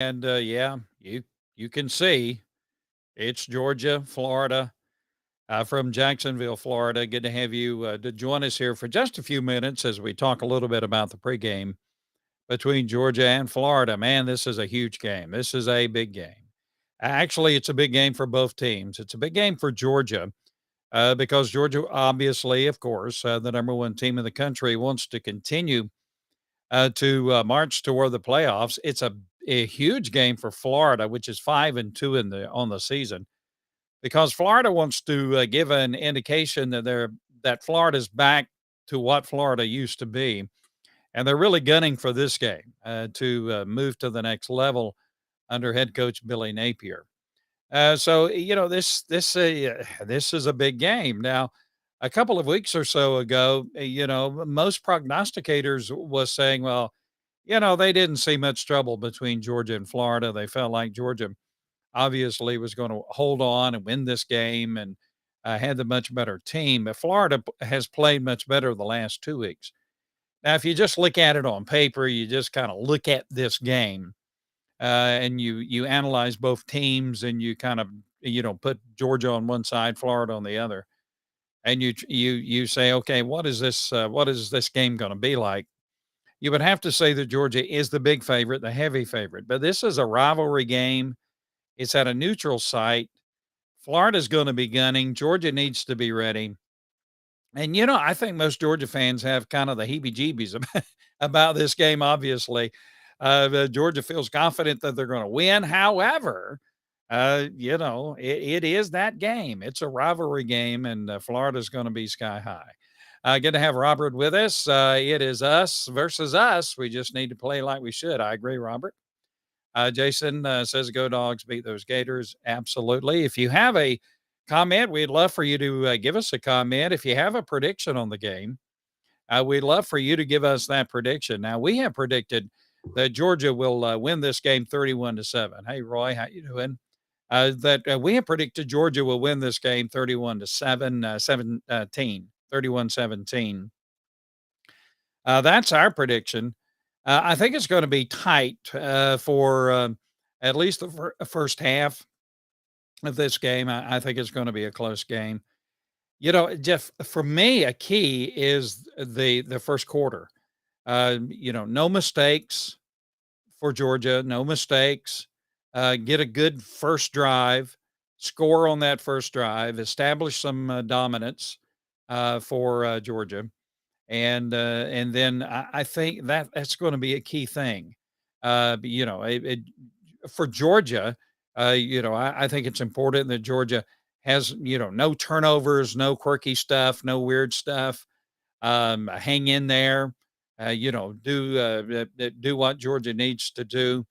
And yeah, you can see it's Georgia, Florida, from Jacksonville, Florida. Good to have you to join us here for just a few minutes as we talk a little bit about the pregame between Georgia and Florida. Man, this is a huge game. This is a big game. Actually, it's a big game for both teams. It's a big game for Georgia because Georgia, obviously, of course, the number one team in the country, wants to continue to march toward the playoffs. It's a huge game for Florida, which is 5-2 in the on the season, because Florida wants to give an indication that Florida's back to what Florida used to be, and they're really gunning for this game to move to the next level under head coach Billy Napier. So this is a big game. Now, a couple of weeks or so ago, most prognosticators was saying, well, they didn't see much trouble between Georgia and Florida. They felt like Georgia obviously was going to hold on and win this game and had the much better team. But Florida has played much better the last 2 weeks. Now, if you just look at it on paper, you just kind of look at this game and you analyze both teams and you kind of put Georgia on one side, Florida on the other, and you say, okay, what is this game going to be like? You would have to say that Georgia is the big favorite, the heavy favorite, but this is a rivalry game. It's at a neutral site. Florida's going to be gunning. Georgia needs to be ready. And, I think most Georgia fans have kind of the heebie jeebies about this game, obviously. Georgia feels confident that they're going to win. However, it is that game. It's a rivalry game, and Florida's going to be sky high. Good to have Robert with us. It is us versus us. We just need to play like we should. I agree, Robert. Jason says, "Go Dogs, beat those Gators." Absolutely. If you have a comment, we'd love for you to give us a comment. If you have a prediction on the game, we'd love for you to give us that prediction. Now, we have predicted that Georgia will win this game 31-7. Hey, Roy, how you doing? That we have predicted Georgia will win this game 31-7, 17, 31-17. That's our prediction. I think it's going to be tight for at least the first half of this game. I think it's going to be a close game. Jeff, for me, a key is the first quarter. No mistakes for Georgia, no mistakes. Get a good first drive, score on that first drive, establish some dominance for Georgia, and then I think that's going to be a key thing. For Georgia, I think it's important that Georgia has no turnovers, no quirky stuff, no weird stuff. Hang in there. Do what Georgia needs to do.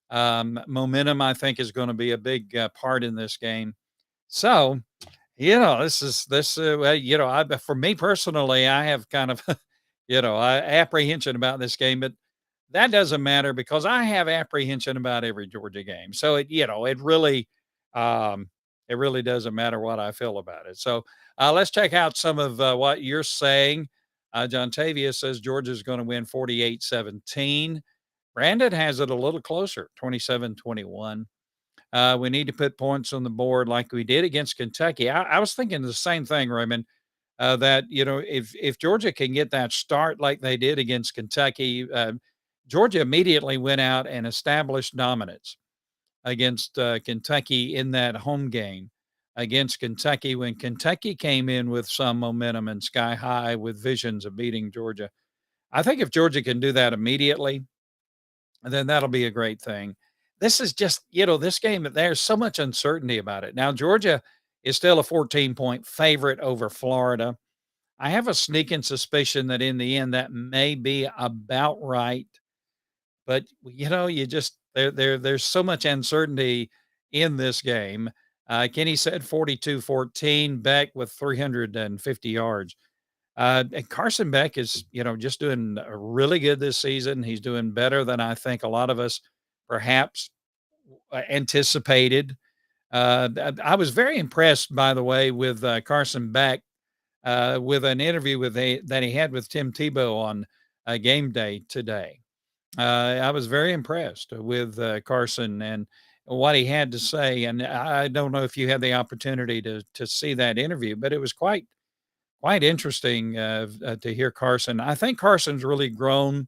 Momentum, I think, is going to be a big part in this game. So, this is this. Well, for me personally, I have kind of, apprehension about this game, but that doesn't matter because I have apprehension about every Georgia game. So um, it really doesn't matter what I feel about it. So let's check out some of what you're saying. John Tavia says Georgia's going to win 48-17. Brandon has it a little closer, 27-21. We need to put points on the board like we did against Kentucky. I was thinking the same thing, Raymond. That if Georgia can get that start like they did against Kentucky, Georgia immediately went out and established dominance against Kentucky in that home game against Kentucky when Kentucky came in with some momentum and sky high with visions of beating Georgia. I think if Georgia can do that immediately, then that'll be a great thing. This is just, this game, there's so much uncertainty about it. Now, Georgia is still a 14-point favorite over Florida. I have a sneaking suspicion that in the end that may be about right. But you just there's so much uncertainty in this game. Kenny said 42-14, Beck with 350 yards. And Carson Beck is, just doing really good this season. He's doing better than I think a lot of us perhaps anticipated. I was very impressed, by the way, with Carson Beck with an interview that he had with Tim Tebow on game day today. I was very impressed with Carson and what he had to say. And I don't know if you had the opportunity to see that interview, but it was quite interesting to hear Carson. I think Carson's really grown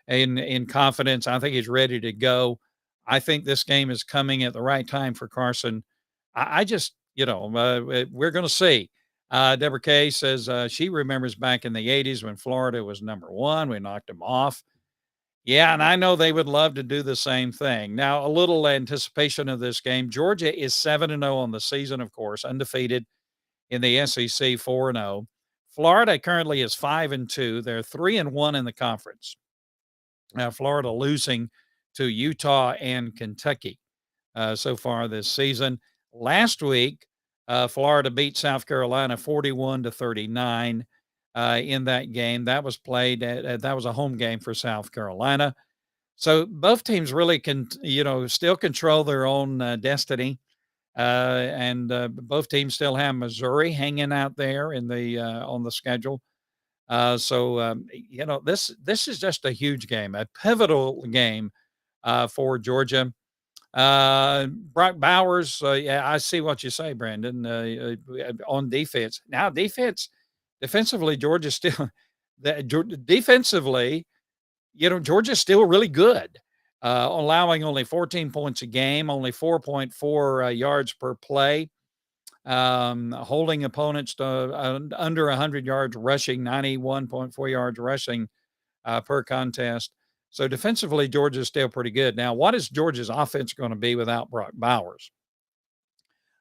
in confidence. I think he's ready to go. I think this game is coming at the right time for Carson. I just, we're going to see. Deborah Kay says she remembers back in the 80s when Florida was number one. We knocked them off. Yeah, and I know they would love to do the same thing. Now, a little anticipation of this game. Georgia is 7-0 on the season, of course, undefeated in the SEC, 4-0. Florida currently is 5-2. They're 3-1 in the conference. Florida losing to Utah and Kentucky so far this season. Last week, Florida beat South Carolina 41-39 in that game. That was played that was a home game for South Carolina. So both teams really can, still control their own destiny. And both teams still have Missouri hanging out there in the on the schedule. This is just a huge game, a pivotal game for Georgia. Brock Bowers, yeah, I see what you say, Brandon. On defense, now defensively, Georgia still defensively, Georgia's still really good, allowing only 14 points a game, only 4.4 yards per play, holding opponents to under 100 yards rushing, 91.4 yards rushing per contest. So defensively, Georgia's still pretty good. Now, what is Georgia's offense going to be without Brock Bowers?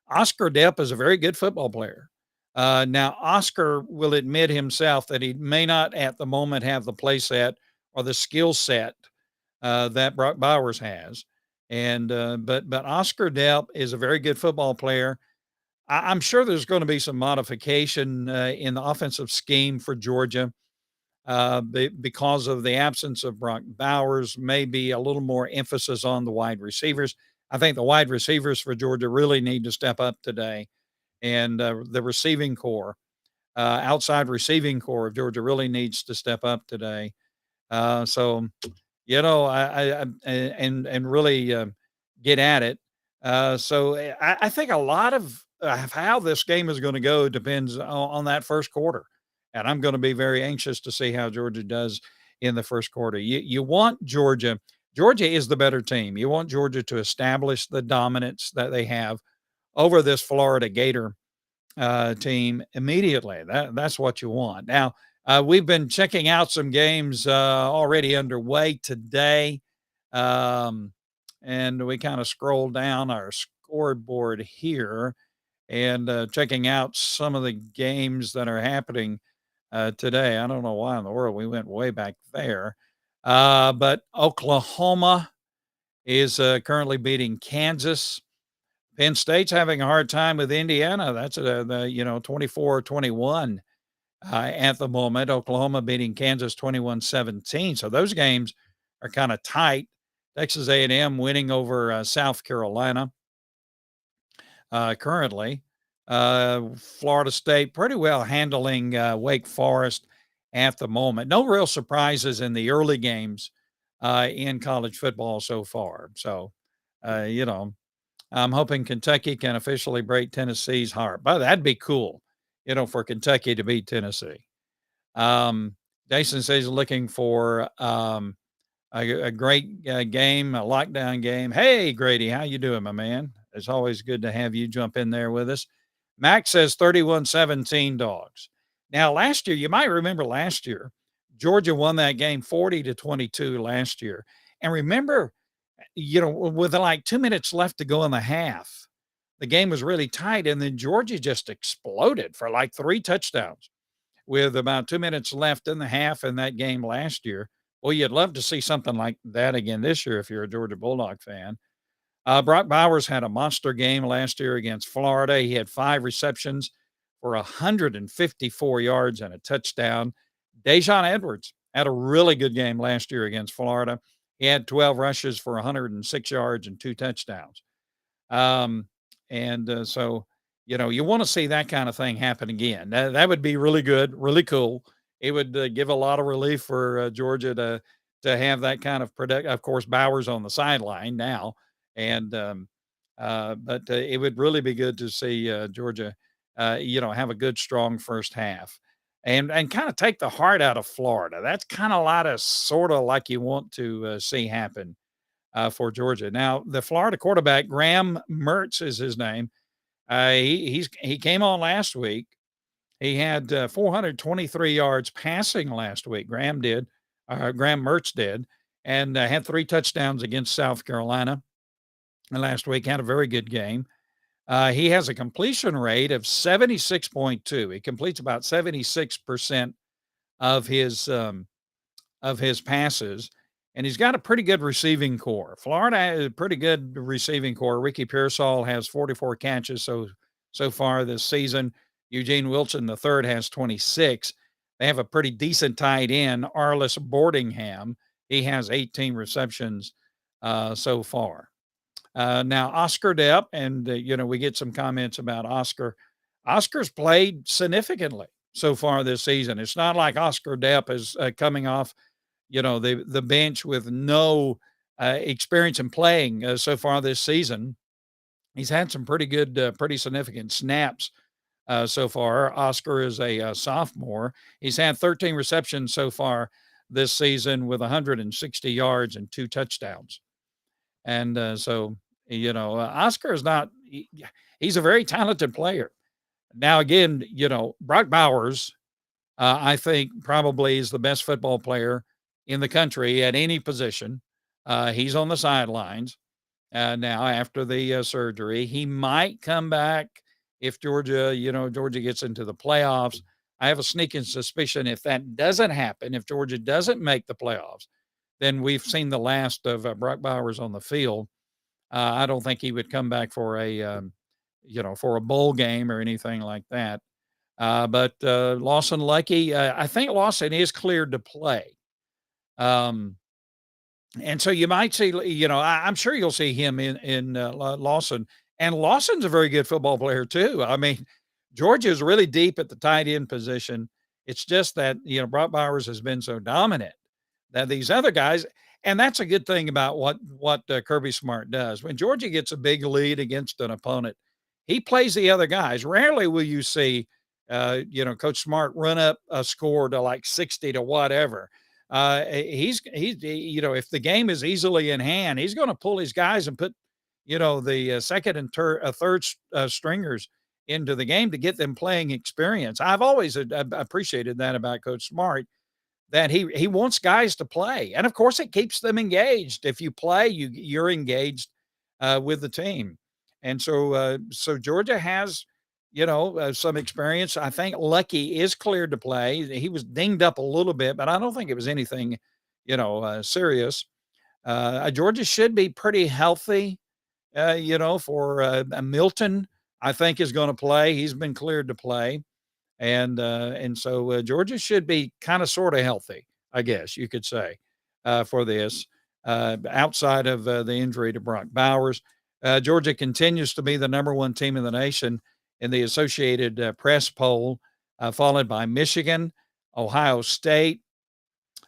Oscar Depp is a very good football player. Now, Oscar will admit himself that he may not at the moment have the play set or the skill set that Brock Bowers has. And but Oscar Depp is a very good football player. I'm sure there's going to be some modification in the offensive scheme for Georgia because of the absence of Brock Bowers, maybe a little more emphasis on the wide receivers. I think the wide receivers for Georgia really need to step up today, and the receiving core, outside receiving core of Georgia, really needs to step up today. So, and really get at it. I think a lot of how this game is going to go depends on that first quarter. And I'm going to be very anxious to see how Georgia does in the first quarter. You want Georgia. Georgia is the better team. You want Georgia to establish the dominance that they have over this Florida Gator team immediately. That's what you want. Now, we've been checking out some games already underway today. And we kind of scroll down our scoreboard here and checking out some of the games that are happening today. I don't know why in the world we went way back there. But Oklahoma is currently beating Kansas. Penn State's having a hard time with Indiana. That's 24-21 at the moment. Oklahoma beating Kansas 21-17. So those games are kind of tight. Texas A&M winning over South Carolina currently. Florida State pretty well handling Wake Forest at the moment. No real surprises in the early games in college football so far. So, I'm hoping Kentucky can officially break Tennessee's heart. But that'd be cool, for Kentucky to beat Tennessee. Jason says looking for a great game, a lockdown game. Hey, Grady, how you doing, my man? It's always good to have you jump in there with us. Max says 31-17 Dogs. Now, last year, you might remember last year, Georgia won that game 40-22 last year. And remember, with like 2 minutes left to go in the half, the game was really tight. And then Georgia just exploded for like 3 touchdowns with about 2 minutes left in the half in that game last year. Well, you'd love to see something like that again this year if you're a Georgia Bulldog fan. Brock Bowers had a monster game last year against Florida. He had 5 receptions for 154 yards and a touchdown. Dejon Edwards had a really good game last year against Florida. He had 12 rushes for 106 yards and 2 touchdowns. So, you want to see that kind of thing happen again. That would be really good, really cool. It would give a lot of relief for Georgia to have that kind of product. Of course, Bowers on the sideline now, and but it would really be good to see Georgia, have a good, strong first half, and kind of take the heart out of Florida. That's kind of a lot of sort of like you want to see happen for Georgia. Now, the Florida quarterback Graham Mertz is his name. He came on last week. He had 423 yards passing last week. Graham Mertz did, and had 3 touchdowns against South Carolina last week. Had a very good game. He has a completion rate of 76.2. He completes about 76% of his passes, and he's got a pretty good receiving core. Florida has a pretty good receiving core. Ricky Pearsall has 44 catches so far this season. Eugene Wilson III has 26. They have a pretty decent tight end, Arliss Boardingham. He has 18 receptions so far. Now Oscar Depp, and we get some comments about Oscar. Oscar's played significantly so far this season. It's not like Oscar Depp is coming off, the bench with no experience in playing so far this season. He's had some pretty good, pretty significant snaps so far. Oscar is a sophomore. He's had 13 receptions so far this season with 160 yards and 2 touchdowns. And Oscar is not, he's a very talented player. Now, again, Brock Bowers, I think probably is the best football player in the country at any position. He's on the sidelines now after the surgery. He might come back if Georgia gets into the playoffs. I have a sneaking suspicion if that doesn't happen, if Georgia doesn't make the playoffs, then we've seen the last of Brock Bowers on the field. I don't think he would come back for for a bowl game or anything like that. But Lawson Lucky, I think Lawson is cleared to play. And so you might see, I'm sure you'll see him in Lawson. And Lawson's a very good football player too. I mean, Georgia is really deep at the tight end position. It's just that Brock Bowers has been so dominant that these other guys, and that's a good thing about what Kirby Smart does. When Georgia gets a big lead against an opponent, he plays the other guys. Rarely will you see, Coach Smart run up a score to like 60 to whatever. If the game is easily in hand, he's going to pull his guys and put, the second and third stringers into the game to get them playing experience. I've always appreciated that about Coach Smart, that he wants guys to play. And of course it keeps them engaged. If you play, you're engaged with the team. And so Georgia has, some experience. I think Lucky is cleared to play. He was dinged up a little bit, but I don't think it was anything, serious. Georgia should be pretty healthy, for Milton, I think is going to play. He's been cleared to play. And so Georgia should be kind of sort of healthy, I guess you could say, for this, outside of the injury to Brock Bowers. Georgia continues to be the number one team in the nation in the Associated Press poll, followed by Michigan, Ohio State,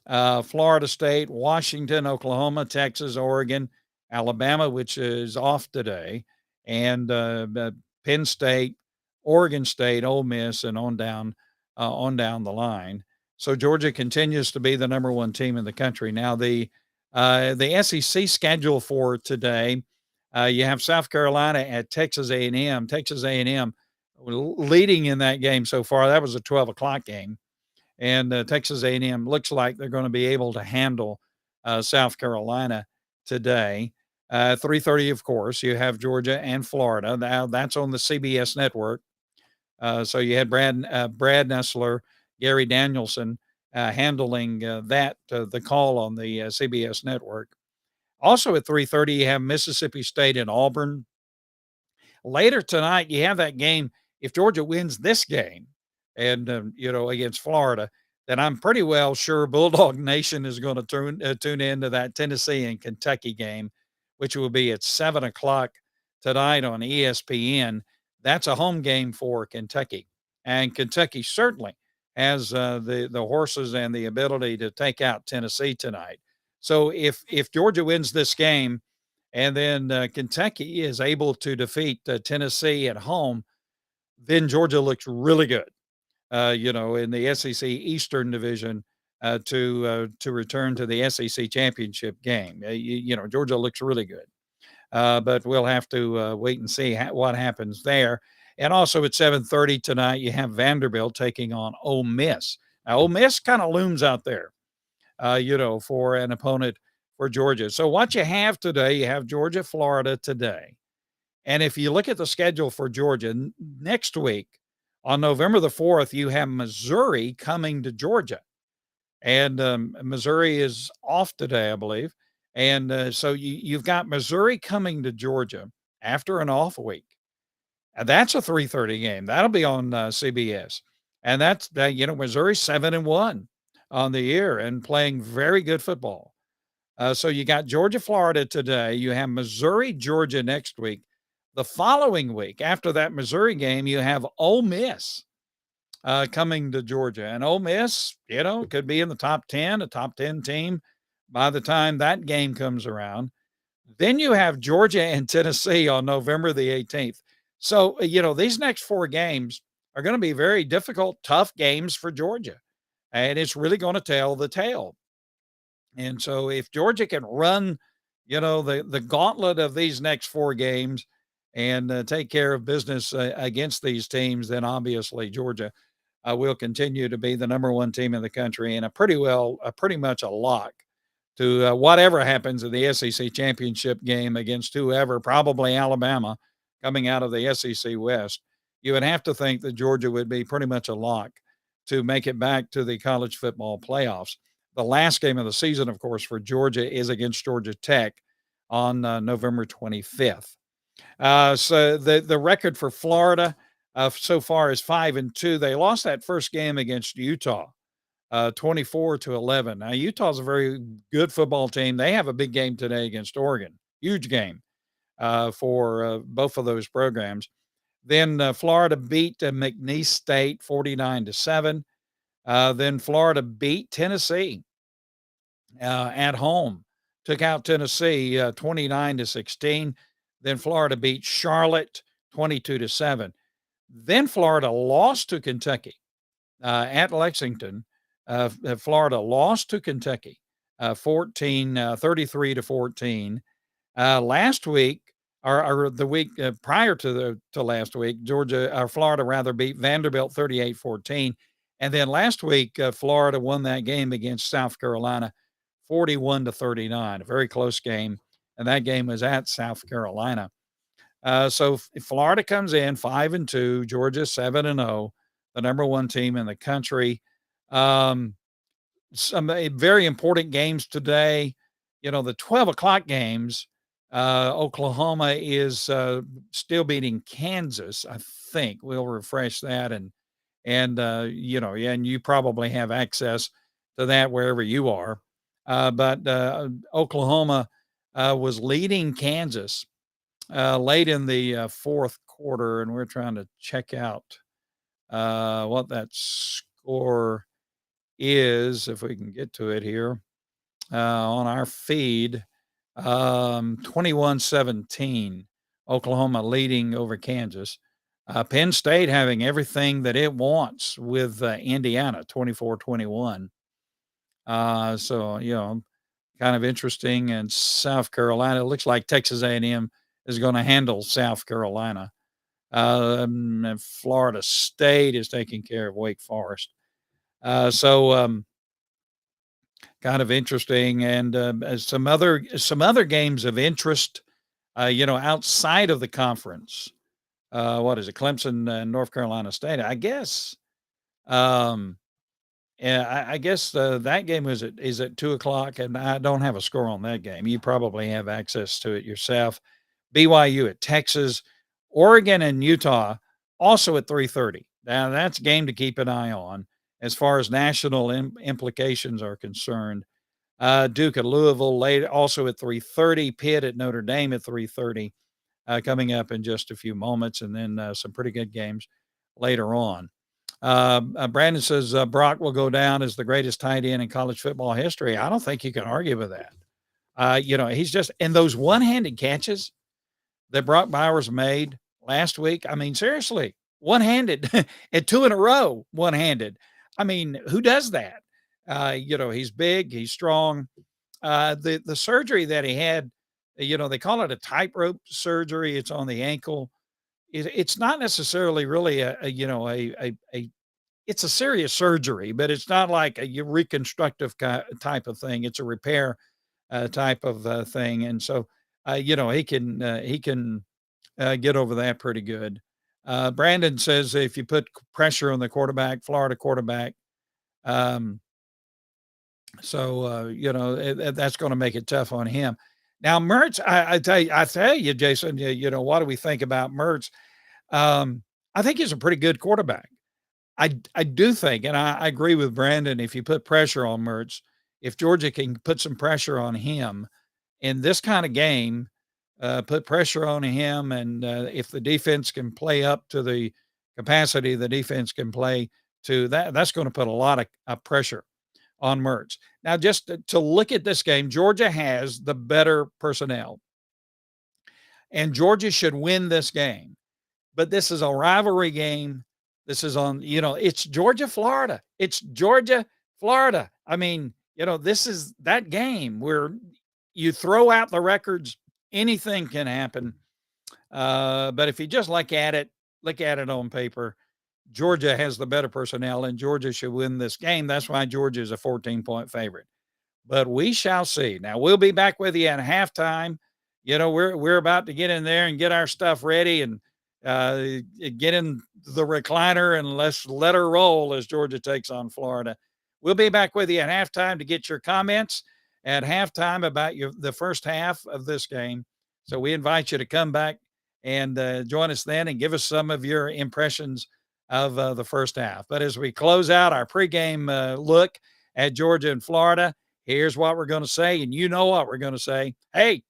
Florida State, Washington, Oklahoma, Texas, Oregon, Alabama, which is off today, and Penn State, Oregon State, Ole Miss, and on down the line. So Georgia continues to be the number one team in the country. Now the SEC schedule for today, you have South Carolina at Texas A&M. Texas A&M leading in that game so far. That was a 12 o'clock game, and Texas A&M looks like they're going to be able to handle South Carolina today. 3:30, of course, you have Georgia and Florida. Now that's on the CBS network. So you had Brad Nessler, Gary Danielson handling the call on the CBS network. Also at 3:30, you have Mississippi State and Auburn. Later tonight, you have that game. If Georgia wins this game and, against Florida, then I'm pretty well sure Bulldog Nation is going to tune into that Tennessee and Kentucky game, which will be at 7 o'clock tonight on ESPN. That's a home game for Kentucky. And Kentucky certainly has the horses and the ability to take out Tennessee tonight. So if Georgia wins this game and then Kentucky is able to defeat Tennessee at home, then Georgia looks really good. In the SEC Eastern Division to return to the SEC championship game. Georgia looks really good, but we'll have to wait and see what happens there. And also at 7:30 tonight, you have Vanderbilt taking on Ole Miss. Now, Ole Miss kind of looms out there, for an opponent for Georgia. So what you have today, you have Georgia, Florida today. And if you look at the schedule for Georgia next week, on November the 4th, you have Missouri coming to Georgia. And Missouri is off today, I believe. And so you've got Missouri coming to Georgia after an off week. And that's a 3:30 game. That'll be on CBS. And that's Missouri 7-1 on the year and playing very good football. So you got Georgia, Florida today. You have Missouri, Georgia next week. The following week, after that Missouri game, you have Ole Miss coming to Georgia. And Ole Miss, could be in the top 10, a top 10 team by the time that game comes around. Then you have Georgia and Tennessee on November the 18th. So, these next four games are going to be very difficult, tough games for Georgia. And it's really going to tell the tale. And so if Georgia can run, the gauntlet of these next four games and take care of business against these teams, then obviously Georgia will continue to be the number one team in the country and pretty much a lock to whatever happens in the SEC championship game against whoever, probably Alabama coming out of the SEC West. You would have to think that Georgia would be pretty much a lock to make it back to the college football playoffs. The last game of the season, of course, for Georgia is against Georgia Tech on November 25th. So the record for Florida so far is 5-2. They lost that first game against Utah, 24-11. Now Utah's a very good football team. They have a big game today against Oregon, huge game for both of those programs. Then Florida beat McNeese State 49-7. Then Florida beat Tennessee at home, took out Tennessee 29-16. Then Florida beat Charlotte 22-7. Then Florida lost to Kentucky at Lexington. Florida lost to Kentucky 33-14. Last week, or the week prior to last week, Florida rather beat Vanderbilt 38-14. And then last week, Florida won that game against South Carolina 41-39, a very close game. And that game was at South Carolina. So if Florida comes in 5-2, Georgia 7-0, the number one team in the country. Some very important games today. The 12 o'clock games. Oklahoma is still beating Kansas. I think we'll refresh that and and you probably have access to that wherever you are. But Oklahoma was leading Kansas late in the fourth quarter, and we're trying to check out what that score is, if we can get to it here on our feed. 21-17, Oklahoma leading over Kansas. Penn State having everything that it wants with Indiana, 24-21. So, kind of interesting. And South Carolina, it looks like Texas A&M is going to handle South Carolina. And Florida State is taking care of Wake Forest. Kind of interesting. And some other games of interest, outside of the conference. What is it? Clemson and North Carolina State. I guess. Yeah, I guess that game is at 2 o'clock, and I don't have a score on that game. You probably have access to it yourself. BYU at Texas, Oregon and Utah also at 3:30. Now that's a game to keep an eye on as far as national implications are concerned. Duke at Louisville late also at 3:30. Pitt at Notre Dame at 3:30. Coming up in just a few moments, and then some pretty good games later on. Brandon says Brock will go down as the greatest tight end in college football history. I don't think you can argue with that. He's just and those one-handed catches that Brock Bowers made last week. I mean, seriously, one-handed and two in a row, one-handed. I mean, who does that? He's big, he's strong. The surgery that he had, they call it a tightrope surgery. It's on the ankle. It's not necessarily really a it's a serious surgery, but it's not like a reconstructive type of thing. It's a repair type of thing, and so he can get over that pretty good. Brandon says if you put pressure on the quarterback, Florida quarterback, um, that's going to make it tough on him. Now, Mertz, I tell you, Jason, what do we think about Mertz? I think he's a pretty good quarterback. I do think, and I agree with Brandon. If you put pressure on Mertz, if Georgia can put some pressure on him in this kind of game, put pressure on him, and if the defense can play up to the capacity the defense can play to, that's going to put a lot of pressure on Mertz. Now, just to look at this game, Georgia has the better personnel, and Georgia should win this game. But this is a rivalry game. This is it's Georgia, Florida. It's Georgia, Florida. I mean, this is that game where you throw out the records, anything can happen. But if you just look at it on paper, Georgia has the better personnel, and Georgia should win this game. That's why Georgia is a 14-point favorite. But we shall see. Now we'll be back with you at halftime. We're about to get in there and get our stuff ready and get in the recliner and let's let her roll as Georgia takes on Florida. We'll be back with you at halftime to get your comments at halftime about the first half of this game. So we invite you to come back and join us then and give us some of your impressions of the first half. But as we close out our pregame look at Georgia and Florida, here's what we're going to say, and you know what we're going to say. Hey,